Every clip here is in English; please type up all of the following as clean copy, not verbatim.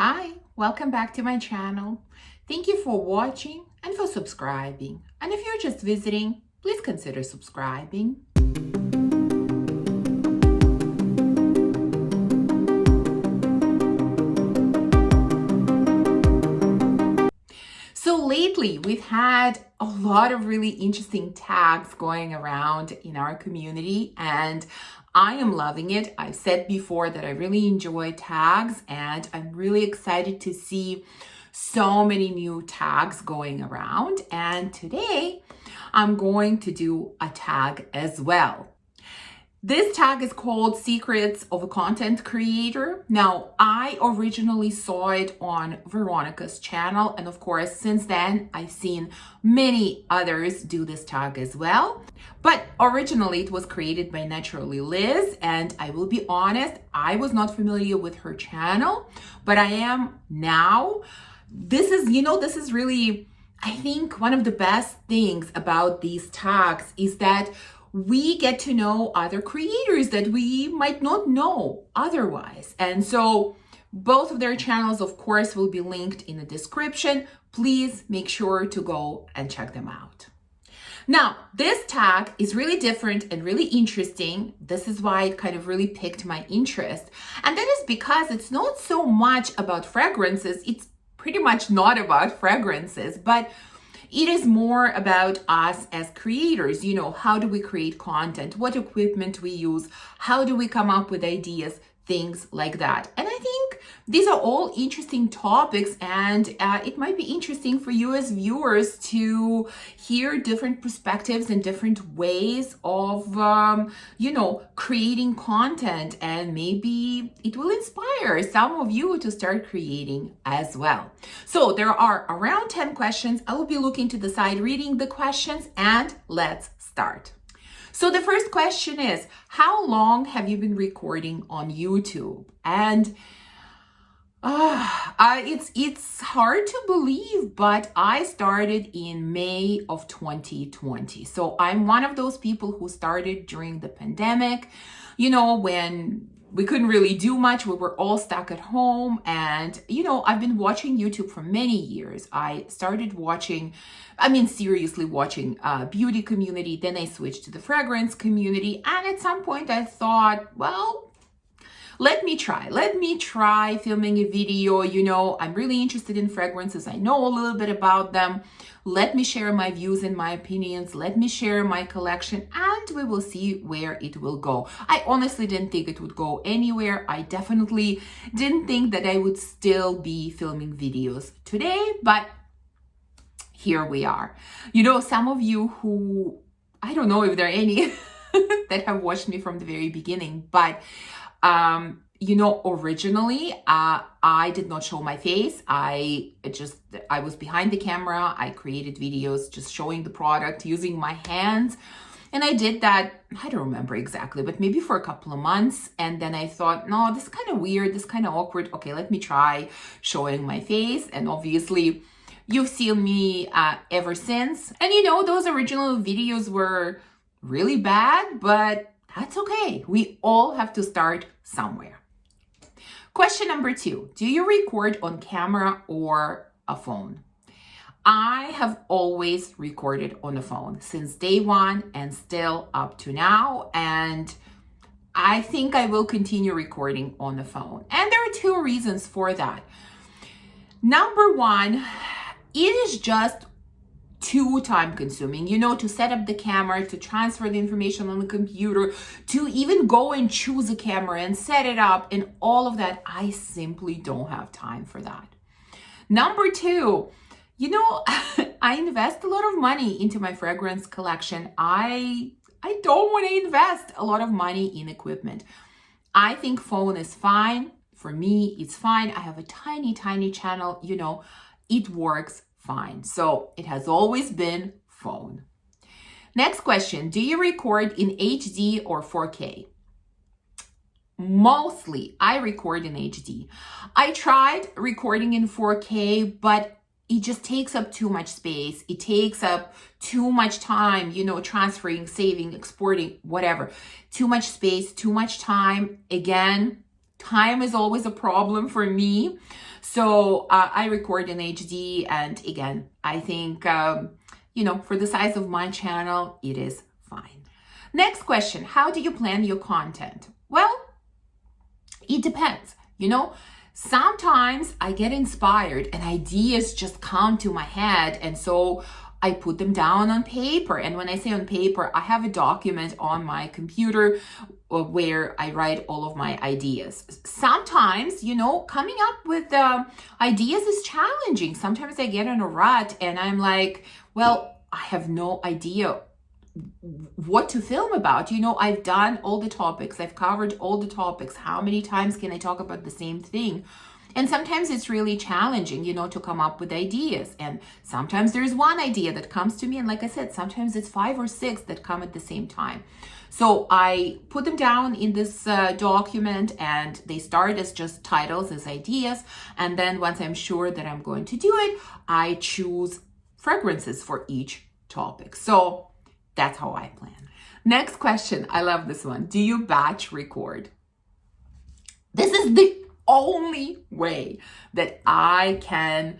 Hi, welcome back to my channel. Thank you for watching and for subscribing. And if you're just visiting, please consider subscribing. So lately, we've had a lot of really interesting tags going around in our community, and I am loving it. I've said before that I really enjoy tags, and I'm really excited to see so many new tags going around. And today, I'm going to do a tag as well. This tag is called Secrets of a Content Creator. Now, I originally saw it on Veronica's channel, and of course, since then, I've seen many others do this tag as well. But originally, it was created by Naturally Liz, and I will be honest, I was not familiar with her channel, but I am now. This is really, I think, one of the best things about these tags is that we get to know other creators that we might not know otherwise. And so both of their channels, of course, will be linked in the description. Please make sure to go and check them out. Now, this tag is really different and really interesting. This is why it kind of really piqued my interest. And that is because it's not so much about fragrances. It's pretty much not about fragrances, but it is more about us as creators. You know, how do we create content? What equipment we use? How do we come up with ideas? Things like that. And I think these are all interesting topics, and it might be interesting for you as viewers to hear different perspectives and different ways of, creating content, and maybe it will inspire some of you to start creating as well. So there are around 10 questions. I will be looking to the side, reading the questions, and let's start. So the first question is, how long have you been recording on YouTube? And it's hard to believe, but I started in May of 2020. So I'm one of those people who started during the pandemic, when we couldn't really do much. We were all stuck at home. And, I've been watching YouTube for many years. I started seriously watching beauty community. Then I switched to the fragrance community. And at some point I thought, well, let me try filming a video. I'm really interested in fragrances. I know a little bit about them. Let me share my views and my opinions. Let me share my collection, and we will see where it will go. I honestly didn't think it would go anywhere. I definitely didn't think that I would still be filming videos today, but here we are. Some of you who, I don't know if there are any that have watched me from the very beginning, but originally, I did not show my face. I was behind the camera. I created videos just showing the product using my hands. And I did that, I don't remember exactly, but maybe for a couple of months. And then I thought, no, this is kind of weird. This is kind of awkward. Okay, let me try showing my face. And obviously, you've seen me ever since. And those original videos were really bad, but that's okay. We all have to start somewhere. Question number 2, do you record on camera or a phone? I have always recorded on a phone since day one and still up to now. And I think I will continue recording on the phone. And there are 2 reasons for that. Number 1, it is just too time consuming, to set up the camera, to transfer the information on the computer, to even go and choose a camera and set it up and all of that. I simply don't have time for that. Number 2, I invest a lot of money into my fragrance collection. I don't want to invest a lot of money in equipment. I think phone is fine. For me, it's fine. I have a tiny channel, it works fine. So it has always been phone. Next question, do you record in HD or 4K? Mostly I record in HD. I tried recording in 4K, but it just takes up too much space. It takes up too much time, transferring, saving, exporting, whatever. Too much space, too much time. Again, Time is always a problem for me. So I record in HD. And again, I think, for the size of my channel, it is fine. Next question, how do you plan your content? Well, it depends. Sometimes I get inspired and ideas just come to my head. And so I put them down on paper. And when I say on paper, I have a document on my computer where I write all of my ideas. Sometimes, coming up with ideas is challenging. Sometimes I get in a rut and I'm like, well, I have no idea what to film about. I've done all the topics. I've covered all the topics. How many times can I talk about the same thing? And sometimes it's really challenging, to come up with ideas. And sometimes there's one idea that comes to me. And like I said, sometimes it's 5 or 6 that come at the same time. So I put them down in this document, and they start as just titles, as ideas. And then once I'm sure that I'm going to do it, I choose fragrances for each topic. So that's how I plan. Next question. I love this one. Do you batch record? This is the only way that I can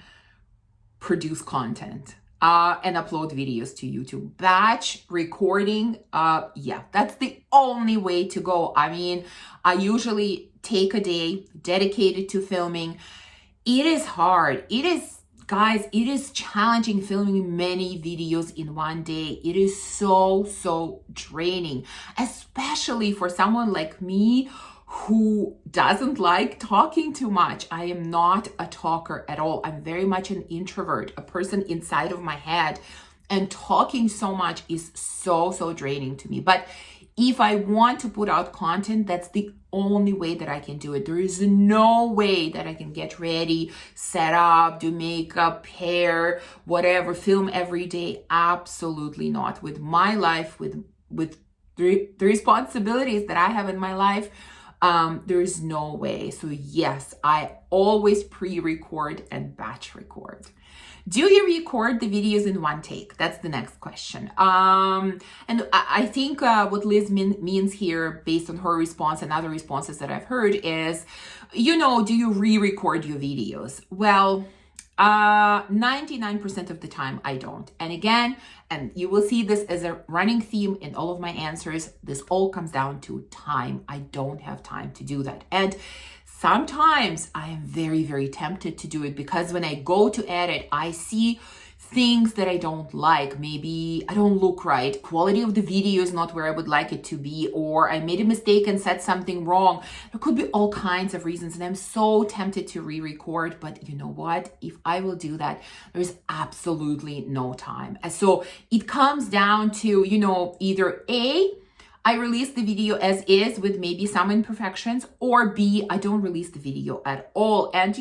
produce content and upload videos to YouTube. Batch recording, that's the only way to go. I mean, I usually take a day dedicated to filming. It is hard. Guys, it is challenging filming many videos in one day. It is so draining, especially for someone like me who doesn't like talking too much. I am not a talker at all. I'm very much an introvert, a person inside of my head, and talking so much is so draining to me. But if I want to put out content, that's the only way that I can do it. There is no way that I can get ready, set up, do makeup, hair, whatever, film every day. Absolutely not. With my life, with the responsibilities that I have in my life, there is no way. So yes, I always pre-record and batch record. Do you record the videos in one take? That's the next question. And I think what Liz means here, based on her response and other responses that I've heard, is, do you re-record your videos? Well, 99% of the time I don't. And again, and you will see this as a running theme in all of my answers, this all comes down to time. I don't have time to do that. And sometimes I am very tempted to do it, because when I go to edit, I see things that I don't like. Maybe I don't look right. Quality of the video is not where I would like it to be, or I made a mistake and said something wrong. There could be all kinds of reasons, and I'm so tempted to re-record. But you know what? If I will do that, there's absolutely no time. So it comes down to, either A, I release the video as is with maybe some imperfections, or B, I don't release the video at all. And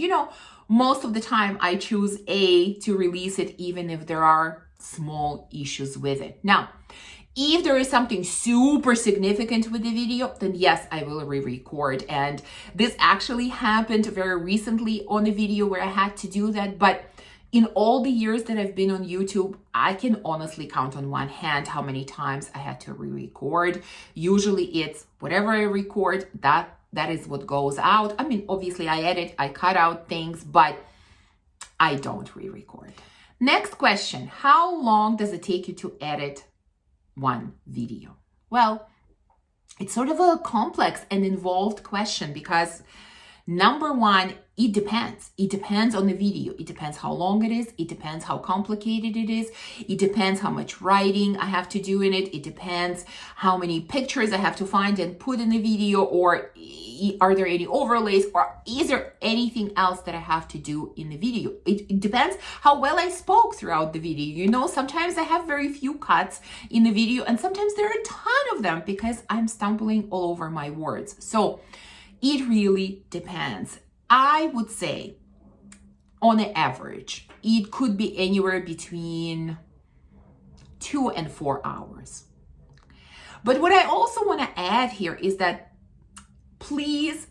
most of the time I choose A, to release it even if there are small issues with it. Now, if there is something super significant with the video, then yes, I will re-record. And this actually happened very recently on a video where I had to do that. But in all the years that I've been on YouTube, I can honestly count on one hand how many times I had to re-record. Usually it's whatever I record, that is what goes out. I mean, obviously I edit, I cut out things, but I don't re-record. Next question, how long does it take you to edit one video? Well, it's sort of a complex and involved question, because number one, it depends. It depends on the video. It depends how long it is. It depends how complicated it is. It depends how much writing I have to do in it. It depends how many pictures I have to find and put in the video, or are there any overlays, or is there anything else that I have to do in the video? It depends how well I spoke throughout the video. Sometimes I have very few cuts in the video, and sometimes there are a ton of them because I'm stumbling all over my words. So it really depends. I would say, on an average, it could be anywhere between 2 and 4 hours. But what I also want to add here is that please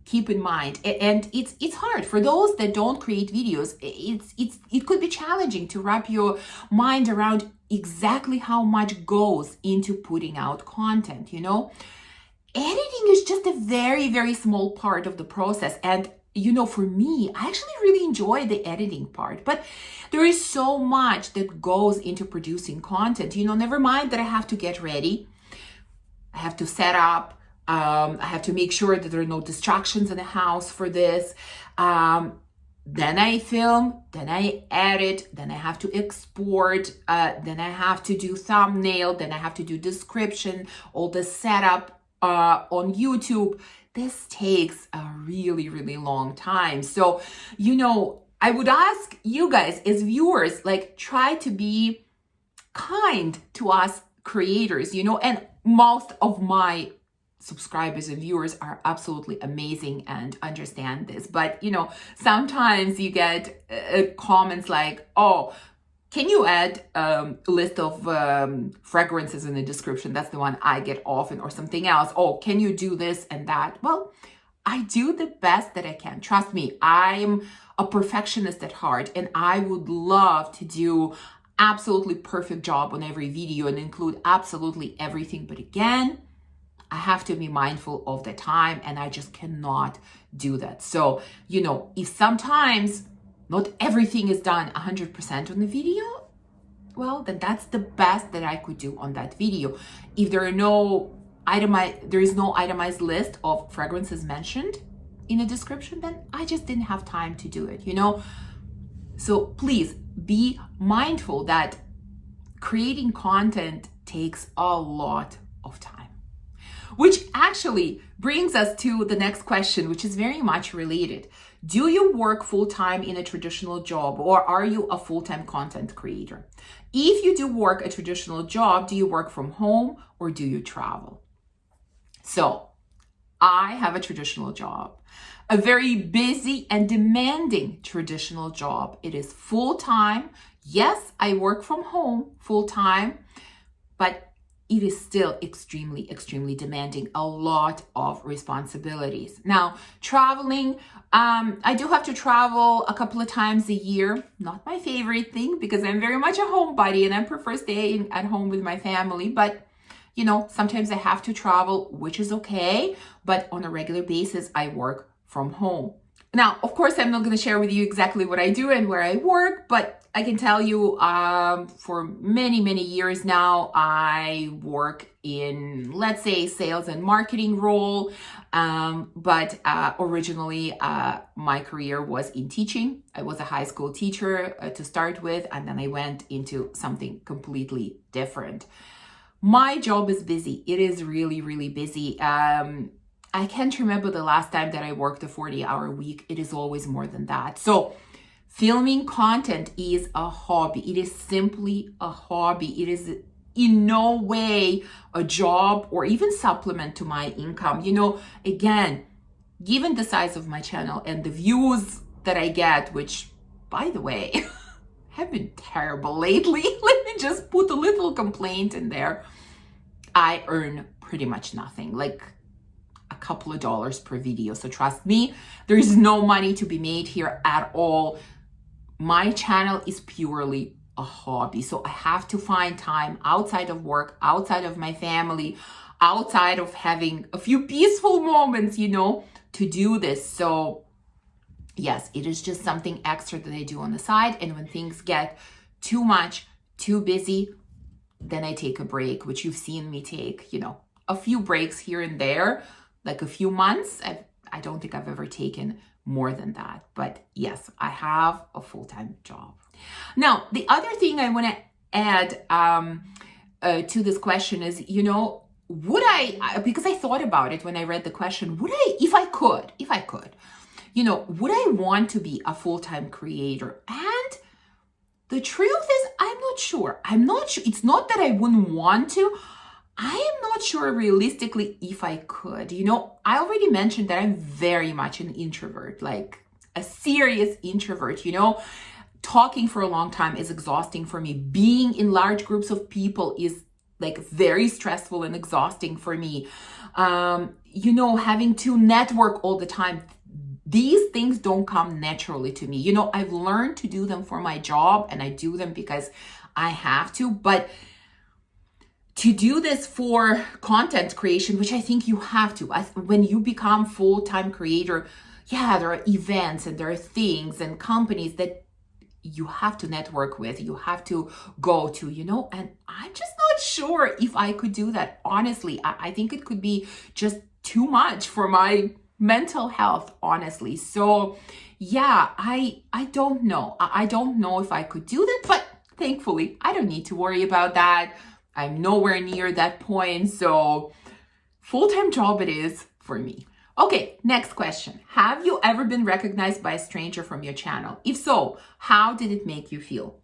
keep in mind, and it's hard for those that don't create videos. It could be challenging to wrap your mind around exactly how much goes into putting out content. editing is just a very, very small part of the process. And for me, I actually really enjoy the editing part, but there is so much that goes into producing content. Never mind that I have to get ready. I have to set up. I have to make sure that there are no distractions in the house for this. Then I film, then I edit, then I have to export, then I have to do thumbnail, then I have to do description, all the setup on YouTube. This takes a really, really long time. So, I would ask you guys as viewers, try to be kind to us creators, and most of my subscribers and viewers are absolutely amazing and understand this. But, sometimes you get comments like, oh, can you add a list of fragrances in the description? That's the one I get often, or something else. Oh, can you do this and that? Well, I do the best that I can. Trust me, I'm a perfectionist at heart, and I would love to do absolutely perfect job on every video and include absolutely everything. But again, I have to be mindful of the time, and I just cannot do that. So, if sometimes not everything is done 100% on the video, well, then that's the best that I could do on that video. If there is no itemized list of fragrances mentioned in the description, then I just didn't have time to do it, So please be mindful that creating content takes a lot of time. Which actually brings us to the next question, which is very much related. Do you work full-time in a traditional job, or are you a full-time content creator? If you do work a traditional job, do you work from home or do you travel? So I have a traditional job, a very busy and demanding traditional job. It is full-time. Yes, I work from home full-time, but it is still extremely, extremely demanding, a lot of responsibilities. Now, traveling, I do have to travel a couple of times a year. Not my favorite thing, because I'm very much a homebody and I prefer staying at home with my family. But, sometimes I have to travel, which is okay. But on a regular basis, I work from home. Now, of course, I'm not going to share with you exactly what I do and where I work, but I can tell you for many, many years now, I work in, let's say, sales and marketing role. But originally, my career was in teaching. I was a high school teacher to start with, and then I went into something completely different. My job is busy. It is really, really busy. I can't remember the last time that I worked a 40-hour week. It is always more than that. So filming content is a hobby. It is simply a hobby. It is in no way a job or even supplement to my income. Again, given the size of my channel and the views that I get, which, by the way, have been terrible lately. Let me just put a little complaint in there. I earn pretty much nothing, like a couple of dollars per video. So trust me, there is no money to be made here at all. My channel is purely a hobby. So I have to find time outside of work, outside of my family, outside of having a few peaceful moments, to do this. So yes, it is just something extra that I do on the side. And when things get too much, too busy, then I take a break, which you've seen me take, a few breaks here and there, like a few months. I don't think I've ever taken more than that. But yes, I have a full-time job. Now, the other thing I want to add to this question is, would I, because I thought about it when I read the question, would I, if I could, would I want to be a full-time creator? And the truth is, I'm not sure. It's not that I wouldn't want to. I am not sure realistically if I could. I already mentioned that I'm very much an introvert, like a serious introvert. Talking for a long time is exhausting for me. Being in large groups of people is like very stressful and exhausting for me. Having to network all the time. These things don't come naturally to me. I've learned to do them for my job, and I do them because I have to, but to do this for content creation, which I think you have to. When you become full-time creator, yeah, there are events and there are things and companies that you have to network with, you have to go to, and I'm just not sure if I could do that. Honestly, I think it could be just too much for my mental health, honestly. So yeah, I don't know. I don't know if I could do that, but thankfully, I don't need to worry about that. I'm nowhere near that point. So full-time job it is for me. Okay, next question. Have you ever been recognized by a stranger from your channel? If so, how did it make you feel?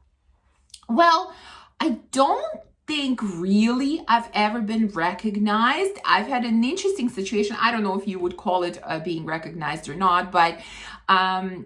Well, I don't think really I've ever been recognized. I've had an interesting situation. I don't know if you would call it being recognized or not, but when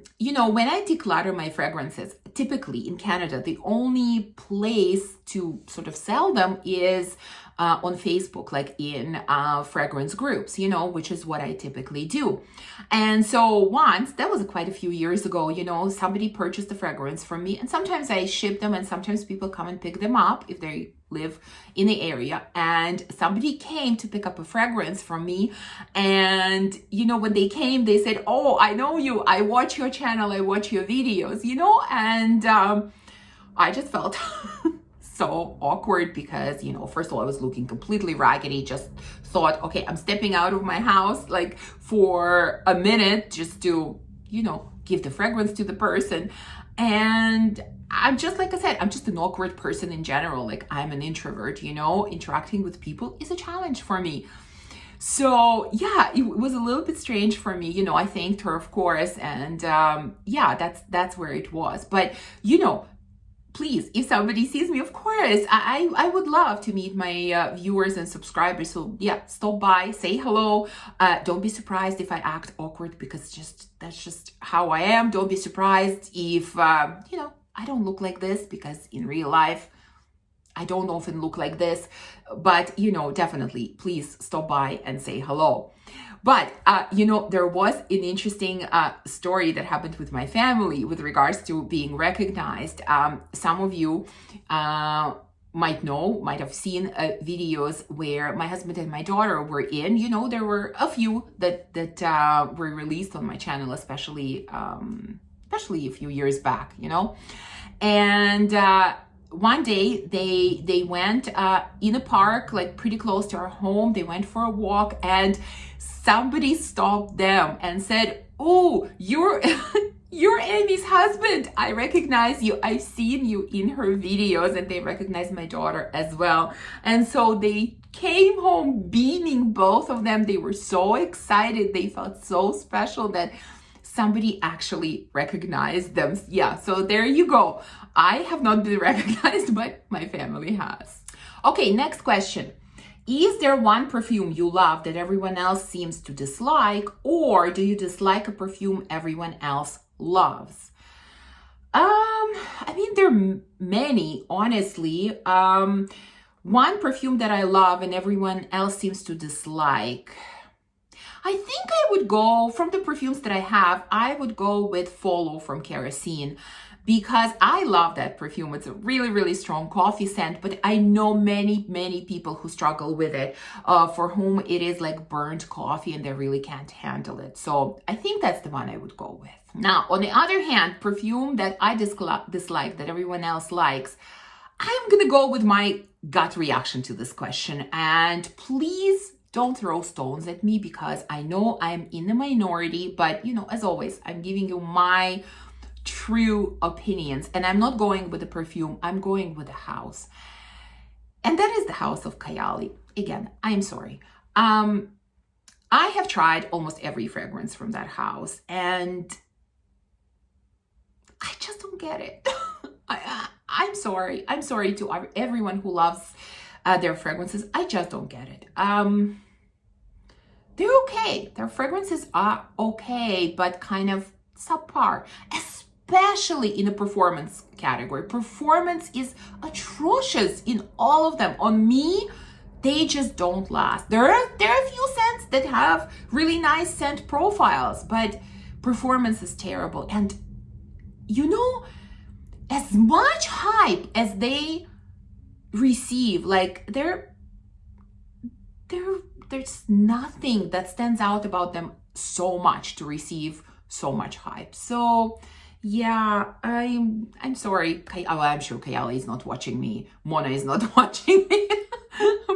I declutter my fragrances, typically in Canada, the only place to sort of sell them is on Facebook, like in fragrance groups, which is what I typically do. And so once, that was quite a few years ago, somebody purchased a fragrance from me, and sometimes I ship them and sometimes people come and pick them up if they live in the area. And somebody came to pick up a fragrance from me, and when they came, they said, "Oh, I know you, I watch your channel, I watch your videos," and I just felt so awkward because, first of all, I was looking completely raggedy, just thought, okay, I'm stepping out of my house like for a minute just to, give the fragrance to the person. And I'm just, like I said, I'm just an awkward person in general. Like, I'm an introvert, interacting with people is a challenge for me. So yeah, it was a little bit strange for me. I thanked her, of course. And yeah, that's where it was. But, please, if somebody sees me, of course, I would love to meet my viewers and subscribers. So yeah, stop by, say hello. Don't be surprised if I act awkward, because that's just how I am. Don't be surprised if, I don't look like this, because in real life, I don't often look like this. But, definitely, please stop by and say hello. But, there was an interesting story that happened with my family with regards to being recognized. Some of you might have seen videos where my husband and my daughter were in. There were a few that were released on my channel, especially a few years back, And one day they went in a park, like pretty close to our home. They went for a walk, and somebody stopped them and said, "Oh, you're Amy's husband. I recognize you. I've seen you in her videos." And they recognized my daughter as well. And so they came home beaming, both of them. They were so excited. They felt so special that somebody actually recognized them. Yeah, so there you go. I have not been recognized, but my family has. Okay, next question. Is there one perfume you love that everyone else seems to dislike, or do you dislike a perfume everyone else loves? There are many, honestly. One perfume that I love and everyone else seems to dislike. I think I would go, from the perfumes that I have, I would go with Follow from Kerosene, because I love that perfume. It's a really, really strong coffee scent, but I know many, many people who struggle with it, for whom it is like burnt coffee and they really can't handle it. So I think that's the one I would go with. Now, on the other hand, perfume that I dislike that everyone else likes, I'm gonna go with my gut reaction to this question. And please don't throw stones at me, because I know I'm in the minority, but as always, I'm giving you my true opinions, and I'm not going with the perfume, I'm going with the house. And that is the house of Kayali. Again, I'm sorry. I have tried almost every fragrance from that house, and I just don't get it. I'm sorry. I'm sorry to everyone who loves their fragrances. I just don't get it. They're okay. Their fragrances are okay, but kind of subpar, especially in the performance category. Performance is atrocious in all of them. On me, they just don't last. There are a few scents that have really nice scent profiles, but performance is terrible. And as much hype as they receive, like, they're there's nothing that stands out about them so much to receive so much hype. So yeah, I'm sorry. I'm sure Kayali is not watching me. Mona is not watching me.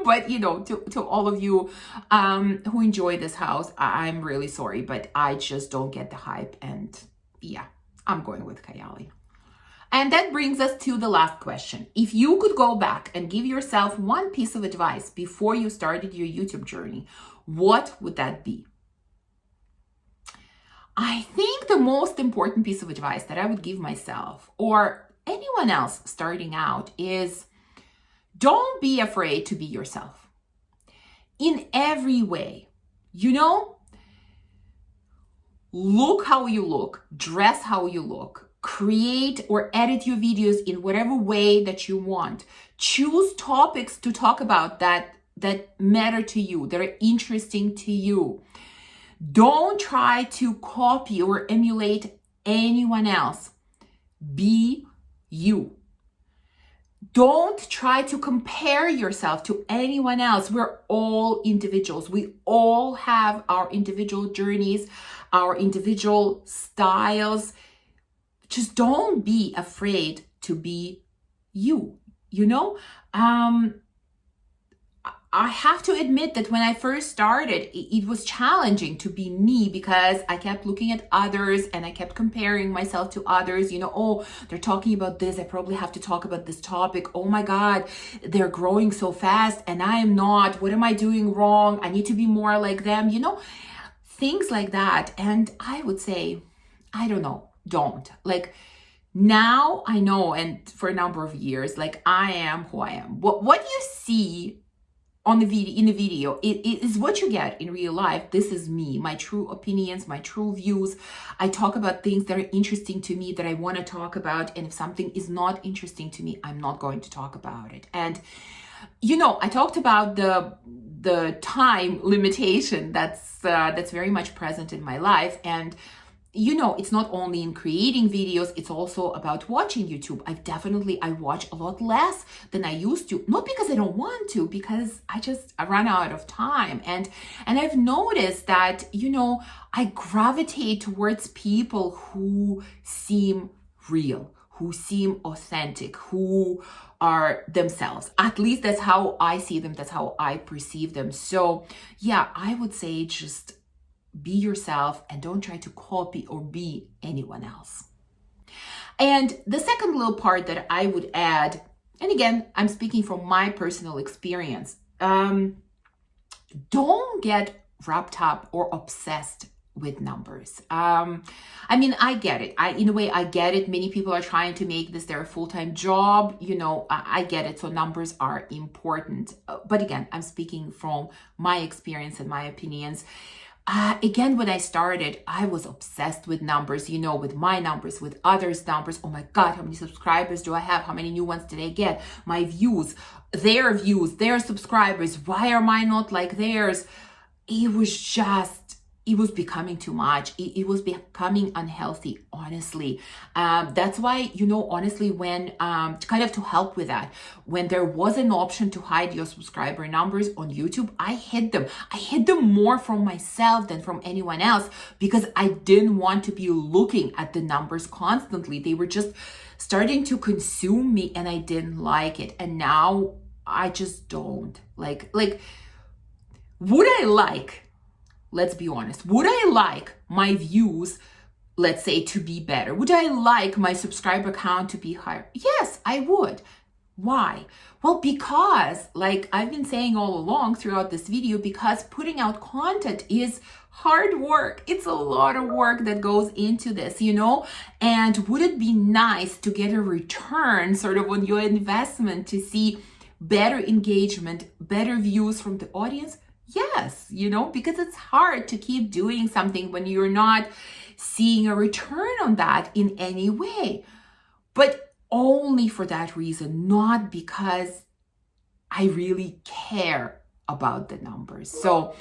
But to all of you who enjoy this house, I'm really sorry, but I just don't get the hype. And yeah, I'm going with Kayali. And that brings us to the last question. If you could go back and give yourself one piece of advice before you started your YouTube journey, what would that be? I think the most important piece of advice that I would give myself or anyone else starting out is don't be afraid to be yourself in every way. Look how you look, dress how you look, create or edit your videos in whatever way that you want. Choose topics to talk about that matter to you, that are interesting to you. Don't try to copy or emulate anyone else. Be you. Don't try to compare yourself to anyone else. We're all individuals. We all have our individual journeys, our individual styles. Just don't be afraid to be you, I have to admit that when I first started, it was challenging to be me because I kept looking at others and I kept comparing myself to others. Oh, they're talking about this. I probably have to talk about this topic. Oh my God, they're growing so fast and I am not. What am I doing wrong? I need to be more like them, things like that. And I would say, I don't know, don't. Now I know, and for a number of years, I am who I am. What you see in the video, it is what you get in real life. This is me, my true opinions, my true views. I talk about things that are interesting to me, that I want to talk about. And if something is not interesting to me, I'm not going to talk about it. And I talked about the time limitation that's very much present in my life. And it's not only in creating videos, it's also about watching YouTube. I watch a lot less than I used to, not because I don't want to, because I run out of time. And I've noticed that, I gravitate towards people who seem real, who seem authentic, who are themselves. At least that's how I see them. That's how I perceive them. So yeah, I would say just be yourself and don't try to copy or be anyone else. And the second little part that I would add, and again, I'm speaking from my personal experience, don't get wrapped up or obsessed with numbers. I get it. In a way, I get it. Many people are trying to make this their full-time job. I get it. So numbers are important. But again, I'm speaking from my experience and my opinions. Again, when I started, I was obsessed with numbers, with my numbers, with others' numbers. Oh my God, how many subscribers do I have? How many new ones did I get? My views, their subscribers. Why are mine not like theirs? It was becoming too much. It was becoming unhealthy, honestly. That's why, honestly, when, kind of to help with that, when there was an option to hide your subscriber numbers on YouTube, I hid them. I hid them more from myself than from anyone else because I didn't want to be looking at the numbers constantly. They were just starting to consume me and I didn't like it. And now I just don't. Would I like, let's be honest, would I like my views, let's say, to be better? Would I like my subscriber count to be higher? Yes, I would. Why? Well, because, I've been saying all along throughout this video, because putting out content is hard work. It's a lot of work that goes into this, And would it be nice to get a return sort of on your investment, to see better engagement, better views from the audience? Yes, because it's hard to keep doing something when you're not seeing a return on that in any way. But only for that reason, not because I really care about the numbers. So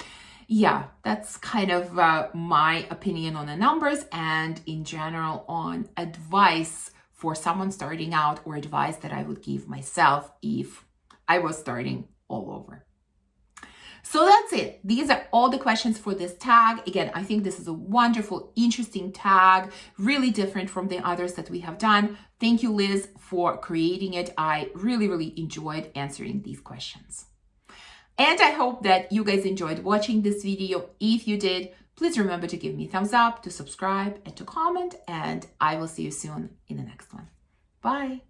yeah, that's kind of my opinion on the numbers and in general on advice for someone starting out, or advice that I would give myself if I was starting all over. So that's it. These are all the questions for this tag. Again, I think this is a wonderful, interesting tag, really different from the others that we have done. Thank you, Liz, for creating it. I really, really enjoyed answering these questions. And I hope that you guys enjoyed watching this video. If you did, please remember to give me a thumbs up, to subscribe, and to comment. And I will see you soon in the next one. Bye.